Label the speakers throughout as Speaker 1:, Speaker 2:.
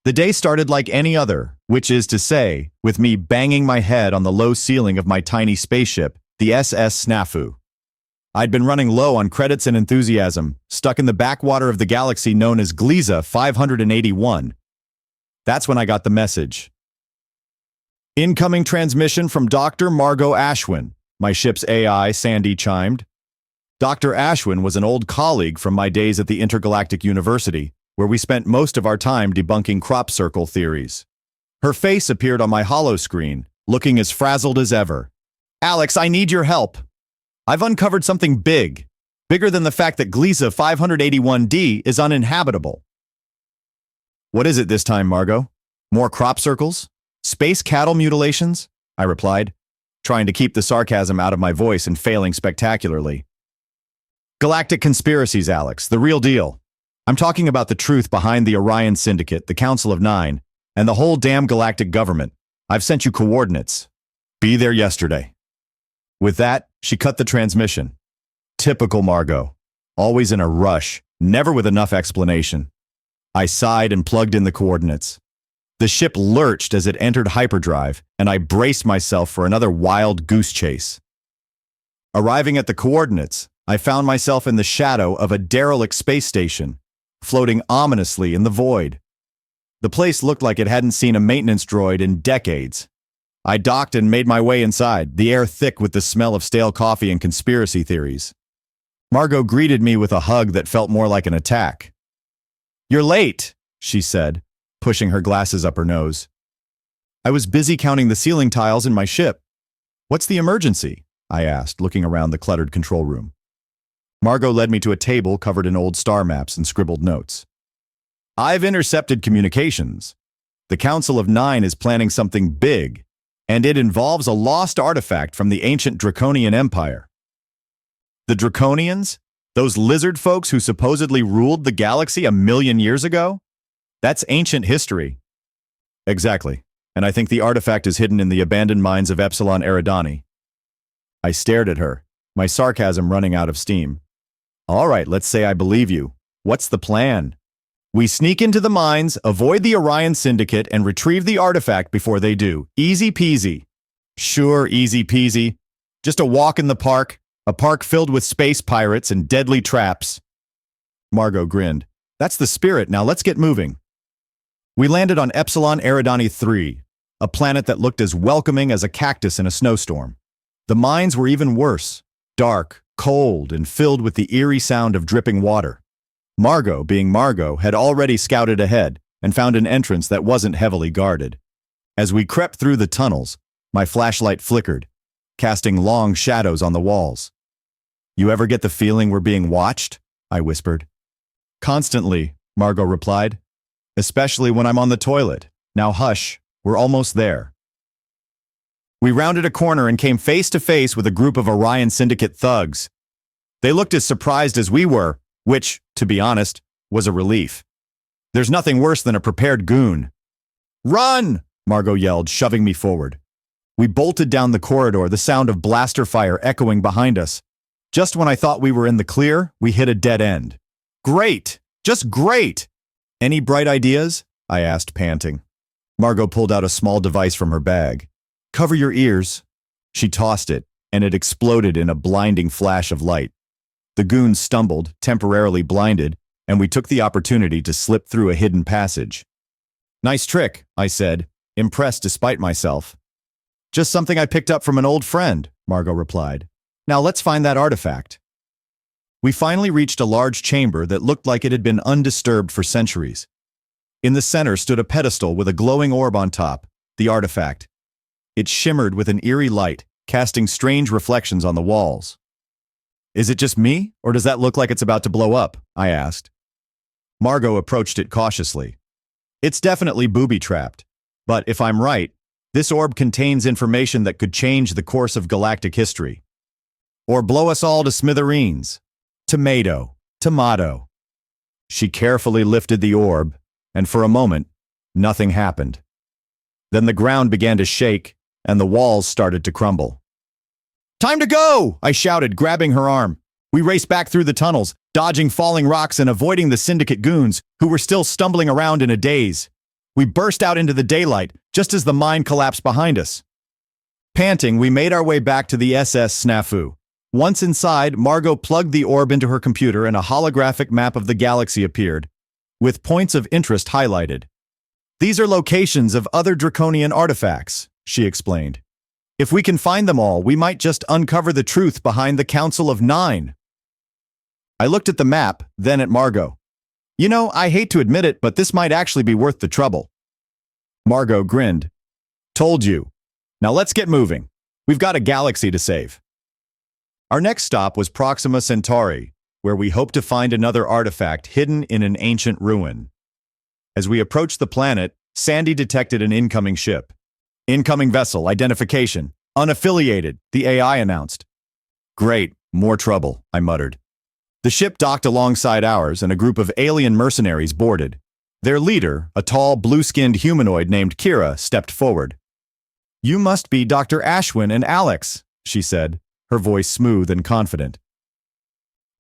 Speaker 1: The day started like any other, which is to say, with me banging my head on the low ceiling of my tiny spaceship, the SS Snafu. I'd been running low on credits and enthusiasm, stuck in the backwater of the galaxy known as Gliese 581. That's when I got the message. Incoming transmission from Dr. Margot Ashwin, my ship's AI, Sandy chimed. Dr. Ashwin was an old colleague from my days at the Intergalactic University, where we spent most of our time debunking crop circle theories. Her face appeared on my holo screen, looking as frazzled as ever. Alex, I need your help. I've uncovered something big, bigger than the fact that Gliese 581d is uninhabitable. What is it this time, Margot? More crop circles? Space cattle mutilations? I replied, trying to keep the sarcasm out of my voice and failing spectacularly. Galactic conspiracies, Alex, the real deal. I'm talking about the truth behind the Orion Syndicate, the Council of Nine, and the whole damn galactic government. I've sent you coordinates. Be there yesterday. With that, she cut the transmission. Typical Margot. Always in a rush, never with enough explanation. I sighed and plugged in the coordinates. The ship lurched as it entered hyperdrive, and I braced myself for another wild goose chase. Arriving at the coordinates, I found myself in the shadow of a derelict space station, floating ominously in the void. The place looked like it hadn't seen a maintenance droid in decades. I docked and made my way inside, the air thick with the smell of stale coffee and conspiracy theories. Margot greeted me with a hug that felt more like an attack. "You're late," she said, pushing her glasses up her nose. I was busy counting the ceiling tiles in my ship. "What's the emergency?" I asked, looking around the cluttered control room. Margot led me to a table covered in old star maps and scribbled notes. "I've intercepted communications. The Council of Nine is planning something big, and it involves a lost artifact from the ancient Draconian Empire." The Draconians? Those lizard folks who supposedly ruled the galaxy 1,000,000 years ago? That's ancient history. Exactly, and I think the artifact is hidden in the abandoned mines of Epsilon Eridani. I stared at her, my sarcasm running out of steam. All right, let's say I believe you. What's the plan? We sneak into the mines, avoid the Orion Syndicate, and retrieve the artifact before they do. Easy peasy. Sure, easy peasy. Just a walk in the park, a park filled with space pirates and deadly traps. Margot grinned. That's the spirit, now let's get moving. We landed on Epsilon Eridani 3, a planet that looked as welcoming as a cactus in a snowstorm. The mines were even worse, dark, cold, and filled with the eerie sound of dripping water. Margot, being Margot, had already scouted ahead and found an entrance that wasn't heavily guarded. As we crept through the tunnels, my flashlight flickered, casting long shadows on the walls. "You ever get the feeling we're being watched?" I whispered. "Constantly," Margot replied. "Especially when I'm on the toilet. Now hush, we're almost there." We rounded a corner and came face to face with a group of Orion Syndicate thugs. They looked as surprised as we were, which, to be honest, was a relief. There's nothing worse than a prepared goon. "Run!" Margot yelled, shoving me forward. We bolted down the corridor, the sound of blaster fire echoing behind us. Just when I thought we were in the clear, we hit a dead end. "Great! Just great!" "Any bright ideas?" I asked, panting. Margot pulled out a small device from her bag. "Cover your ears." She tossed it, and it exploded in a blinding flash of light. The goons stumbled, temporarily blinded, and we took the opportunity to slip through a hidden passage. "Nice trick," I said, impressed despite myself. "Just something I picked up from an old friend," Margot replied. "Now let's find that artifact." We finally reached a large chamber that looked like it had been undisturbed for centuries. In the center stood a pedestal with a glowing orb on top, the artifact. It shimmered with an eerie light, casting strange reflections on the walls. "Is it just me, or does that look like it's about to blow up?" I asked. Margot approached it cautiously. "It's definitely booby-trapped, but if I'm right, this orb contains information that could change the course of galactic history. Or blow us all to smithereens. Tomato, tomato." She carefully lifted the orb, and for a moment, nothing happened. Then the ground began to shake, and the walls started to crumble. "Time to go!" I shouted, grabbing her arm. We raced back through the tunnels, dodging falling rocks and avoiding the syndicate goons, who were still stumbling around in a daze. We burst out into the daylight, just as the mine collapsed behind us. Panting, we made our way back to the SS Snafu. Once inside, Margot plugged the orb into her computer and a holographic map of the galaxy appeared, with points of interest highlighted. These are locations of other draconian artifacts, she explained. If we can find them all, we might just uncover the truth behind the Council of Nine. I looked at the map, then at Margot. You know, I hate to admit it, but this might actually be worth the trouble. Margot grinned. Told you. Now let's get moving. We've got a galaxy to save. Our next stop was Proxima Centauri, where we hoped to find another artifact hidden in an ancient ruin. As we approached the planet, Sandy detected an incoming ship. Incoming vessel, identification, unaffiliated, the AI announced. Great, more trouble, I muttered. The ship docked alongside ours and a group of alien mercenaries boarded. Their leader, a tall, blue-skinned humanoid named Kira, stepped forward. You must be Dr. Ashwin and Alex, she said, her voice smooth and confident.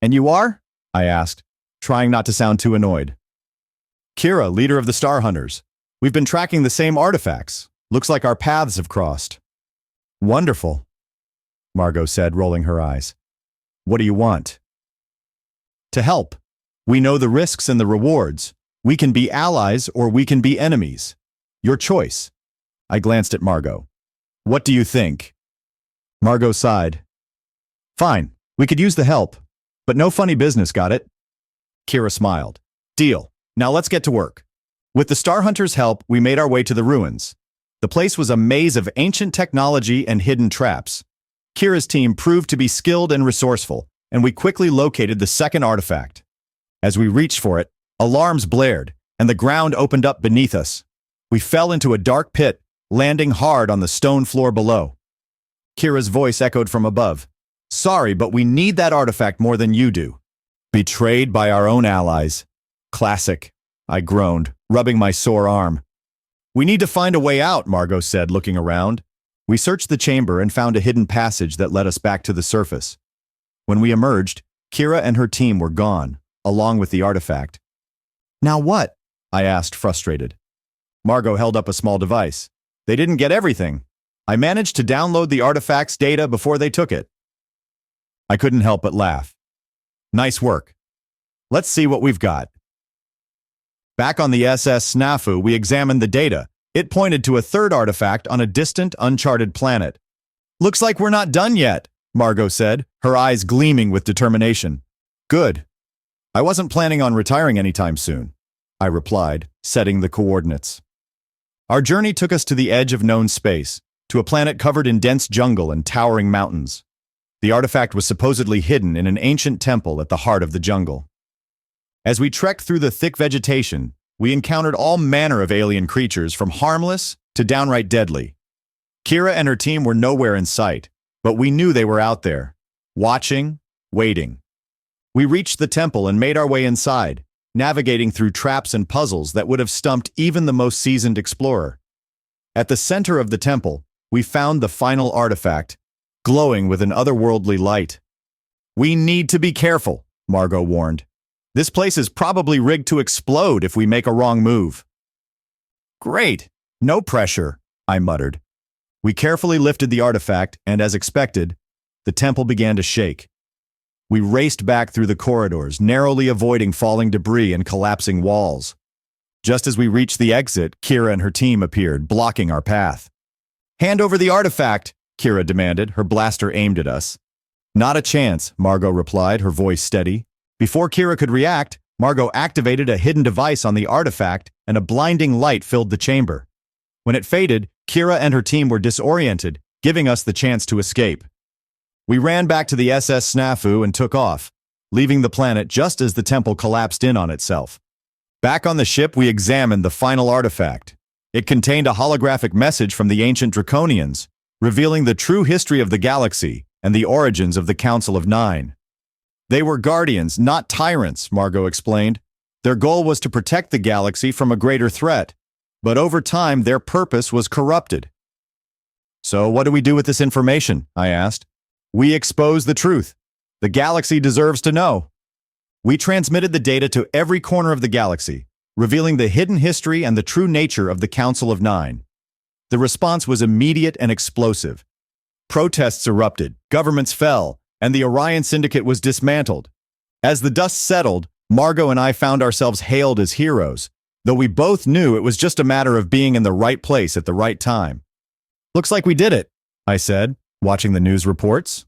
Speaker 1: And you are? I asked, trying not to sound too annoyed. Kira, leader of the Star Hunters. We've been tracking the same artifacts. Looks like our paths have crossed. Wonderful, Margot said, rolling her eyes. What do you want? To help. We know the risks and the rewards. We can be allies or we can be enemies. Your choice. I glanced at Margot. What do you think? Margot sighed. Fine, we could use the help, but no funny business, got it? Kira smiled. Deal. Now let's get to work. With the Star Hunters' help, we made our way to the ruins. The place was a maze of ancient technology and hidden traps. Kira's team proved to be skilled and resourceful, and we quickly located the second artifact. As we reached for it, alarms blared, and the ground opened up beneath us. We fell into a dark pit, landing hard on the stone floor below. Kira's voice echoed from above. Sorry, but we need that artifact more than you do. Betrayed by our own allies. Classic, I groaned, rubbing my sore arm. We need to find a way out, Margot said, looking around. We searched the chamber and found a hidden passage that led us back to the surface. When we emerged, Kira and her team were gone, along with the artifact. Now what? I asked, frustrated. Margot held up a small device. They didn't get everything. I managed to download the artifact's data before they took it. I couldn't help but laugh. Nice work. Let's see what we've got. Back on the SS Snafu, we examined the data. It pointed to a third artifact on a distant, uncharted planet. Looks like we're not done yet, Margot said, her eyes gleaming with determination. Good. I wasn't planning on retiring anytime soon, I replied, setting the coordinates. Our journey took us to the edge of known space, to a planet covered in dense jungle and towering mountains. The artifact was supposedly hidden in an ancient temple at the heart of the jungle. As we trekked through the thick vegetation, we encountered all manner of alien creatures from harmless to downright deadly. Kira and her team were nowhere in sight, but we knew they were out there, watching, waiting. We reached the temple and made our way inside, navigating through traps and puzzles that would have stumped even the most seasoned explorer. At the center of the temple, we found the final artifact, glowing with an otherworldly light. We need to be careful, Margot warned. This place is probably rigged to explode if we make a wrong move. Great, no pressure, I muttered. We carefully lifted the artifact, and as expected, the temple began to shake. We raced back through the corridors, narrowly avoiding falling debris and collapsing walls. Just as we reached the exit, Kira and her team appeared, blocking our path. Hand over the artifact, Kira demanded, her blaster aimed at us. Not a chance, Margot replied, her voice steady. Before Kira could react, Margot activated a hidden device on the artifact and a blinding light filled the chamber. When it faded, Kira and her team were disoriented, giving us the chance to escape. We ran back to the SS Snafu and took off, leaving the planet just as the temple collapsed in on itself. Back on the ship, we examined the final artifact. It contained a holographic message from the ancient Draconians, revealing the true history of the galaxy and the origins of the Council of Nine. They were guardians, not tyrants, Margot explained. Their goal was to protect the galaxy from a greater threat, but over time their purpose was corrupted. So what do we do with this information? I asked. We expose the truth. The galaxy deserves to know. We transmitted the data to every corner of the galaxy, revealing the hidden history and the true nature of the Council of Nine. The response was immediate and explosive. Protests erupted, governments fell, and the Orion Syndicate was dismantled. As the dust settled, Margot and I found ourselves hailed as heroes, though we both knew it was just a matter of being in the right place at the right time. "Looks like we did it," I said, watching the news reports.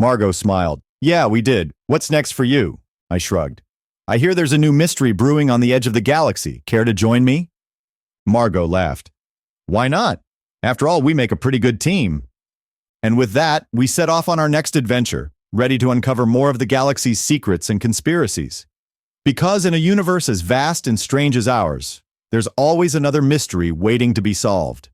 Speaker 1: Margot smiled. "Yeah, we did. What's next for you?" I shrugged. "I hear there's a new mystery brewing on the edge of the galaxy. Care to join me?" Margot laughed. "Why not? After all, we make a pretty good team." And with that, we set off on our next adventure, ready to uncover more of the galaxy's secrets and conspiracies. Because in a universe as vast and strange as ours, there's always another mystery waiting to be solved.